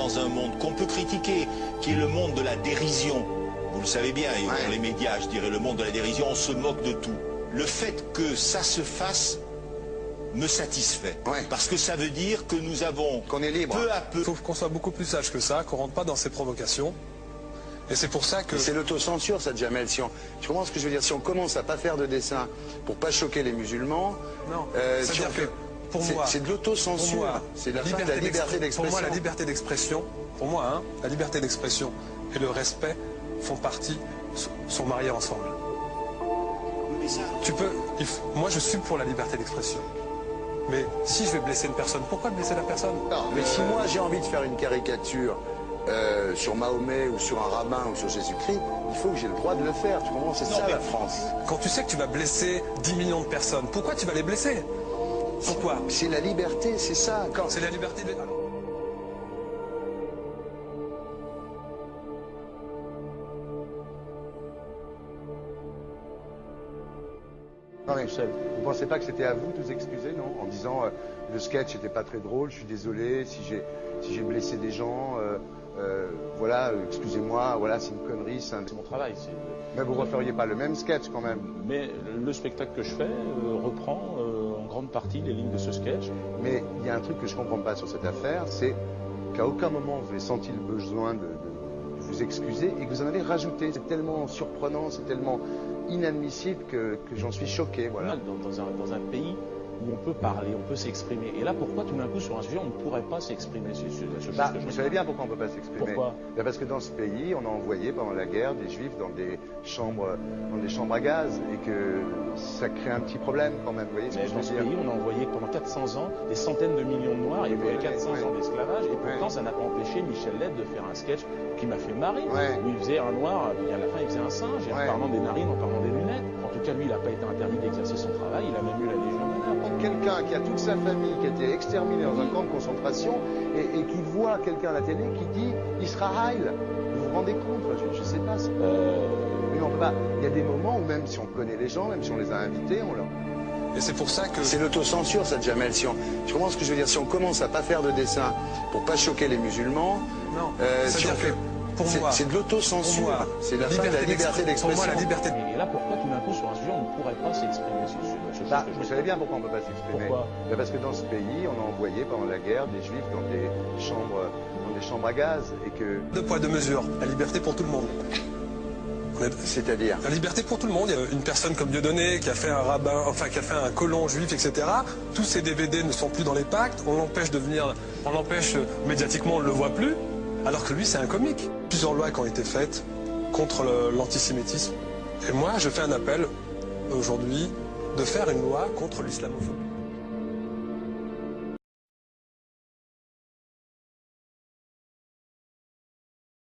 dans un monde qu'on peut critiquer, qui est le monde de la dérision. Vous le savez bien, et dans les médias, je dirais, le monde de la dérision, on se moque de tout. Le fait que ça se fasse me satisfait. Parce que ça veut dire que nous avons, qu'on est libre. Peu à peu... Il faut qu'on soit beaucoup plus sage que ça, qu'on rentre pas dans ces provocations. Et c'est pour ça que... C'est l'autocensure, ça, Jamel. Tu comprends ce que je veux dire? Si on commence à pas faire de dessin pour pas choquer les musulmans... Non, si c'est-à-dire que pour moi... C'est de l'autocensure. C'est la fin de la liberté d'expression. Pour moi, la liberté d'expression, la liberté d'expression et le respect font partie, sont mariés ensemble. Mais ça... Moi, je suis pour la liberté d'expression. Mais si je vais blesser une personne, pourquoi blesser la personne? Non, mais si moi j'ai envie de faire une caricature sur Mahomet ou sur un rabbin ou sur Jésus-Christ, il faut que j'ai le droit de le faire. Tu comprends? C'est ça la France. Quand tu sais que tu vas blesser 10 millions de personnes, pourquoi tu vas les blesser? Pourquoi? C'est la liberté, c'est ça. C'est la liberté de... Alors... Non mais vous ne pensez pas que c'était à vous de vous excuser, non? En disant le sketch n'était pas très drôle, je suis désolé si j'ai blessé des gens, voilà, excusez-moi, voilà, c'est une connerie. C'est mon travail. Mais vous ne referiez pas le même sketch quand même? Mais le spectacle que je fais reprend en grande partie les lignes de ce sketch. Mais il y a un truc que je ne comprends pas sur cette affaire, c'est qu'à aucun moment vous avez senti le besoin de vous excuser et que vous en avez rajouté. C'est tellement surprenant, c'est tellement inadmissible que j'en suis choqué. Voilà. Dans un pays où on peut parler, on peut s'exprimer. Et là, pourquoi tout d'un coup, sur un sujet, on ne pourrait pas s'exprimer? Vous savez bien pourquoi on ne peut pas s'exprimer. Pourquoi? Parce que dans ce pays, on a envoyé pendant la guerre des juifs dans des chambres à gaz et que ça crée un petit problème quand même. Vous voyez ce que je veux dire? Dans ce pays, on a envoyé pendant 400 ans des centaines de millions de Noirs. Il y a eu 400 ans d'esclavage. Et pourtant, ça n'a pas empêché Michel Leb de faire un sketch qui m'a fait marrer. Où il faisait un noir, et à la fin, il faisait un singe. Et en parlant des narines, en parlant des lunettes. En tout cas, lui, il n'a pas été interdit d'exercer son travail. Il a même eu la Légion d'honneur. Quelqu'un qui a toute sa famille qui a été exterminée dans un camp de concentration et qui voit quelqu'un à la télé qui dit Israël. Vous vous rendez compte? Je ne sais pas. Mais on peut pas. Il y a des moments où même si on connaît les gens, même si on les a invités, on leur... Et c'est pour ça que... C'est l'autocensure, ça, Jamel. Tu comprends ce que je veux dire? Si on commence à pas faire de dessin pour pas choquer les musulmans... Non, c'est-à-dire que pour moi... C'est de l'autocensure. C'est la fin de la liberté d'expression. Pour moi, la liberté... Et là, pourquoi tout d'un coup, sur un sujet, on ne pourrait pas s'exprimer? Vous savez bien pourquoi on ne peut pas s'exprimer. Pourquoi? Parce que dans ce pays, on a envoyé pendant la guerre des juifs dans des chambres à gaz et que... Deux poids, deux mesures. La liberté pour tout le monde. C'est-à-dire? La liberté pour tout le monde. Il y a une personne comme Dieudonné qui a fait un rabbin, enfin qui a fait un colon juif, etc. Tous ces DVD ne sont plus dans les pactes. On l'empêche de venir, on l'empêche médiatiquement, on ne le voit plus. Alors que lui, c'est un comique. Plusieurs lois qui ont été faites contre l'antisémitisme. Et moi, je fais un appel aujourd'hui de faire une loi contre l'islamophobie.